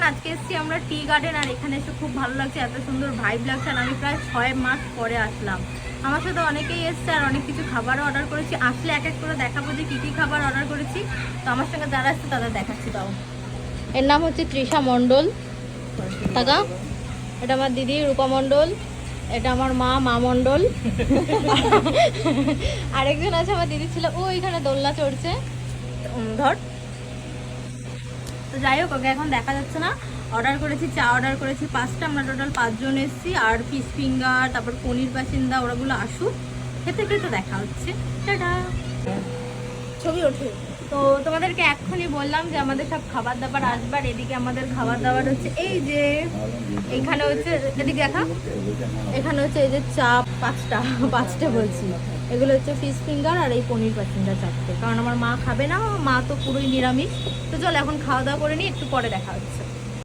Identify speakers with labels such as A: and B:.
A: আজকে এসেছি আমরা টি গার্ডেন, আর এখানে এসে খুব ভালো লাগছে, এত সুন্দর ভাইব লাগছে। আর আমি প্রায় 6 মাস পরে আসলাম। আমার সাথে অনেকেই এসছে আর অনেক কিছু খাবারও অর্ডার করেছি। আসলে এক এক করে দেখাবো যে কী কী খাবার অর্ডার করেছি। তো আমার সঙ্গে যারা আসছে তাদের দেখাচ্ছি। তাও এর নাম হচ্ছে তৃষা মণ্ডল, টাকা। এটা আমার দিদি রূপা মণ্ডল, এটা আমার মা মণ্ডল। আরেকজন আছে আমার দিদি ছিল, ও এখানে দোলনা চড়ছে, ধর। তো যাই হোক, ওকে এখন দেখা যাচ্ছে না। অর্ডার করেছি, চা অর্ডার করেছি 5টা, আমরা টোটাল 5 জন এসেছি। আর ফিশ ফিঙ্গার, তারপর পনির বাসিন্দা, ওরাগুলো আসুক, খেতে খেতে দেখা হচ্ছে। টাটা। ছবি ওঠে। তো তোমাদেরকে এক্ষুনি বললাম যে আমাদের সব খাবার দাবার আসবার। এদিকে আমাদের খাবার দাবার হচ্ছে এই যে, এইখানে হচ্ছে, এদিকে দেখা, এখানে হচ্ছে এই যে চা 5টা বলছি, এগুলো হচ্ছে ফিশ ফিঙ্গার আর এই পনির বাসিন্দা 4টে। কারণ আমার মা খাবে না, মা তো পুরোই নিরামিষ। তো চল এখন খাওয়া দাওয়া করে নিই, একটু পরে দেখা হচ্ছে।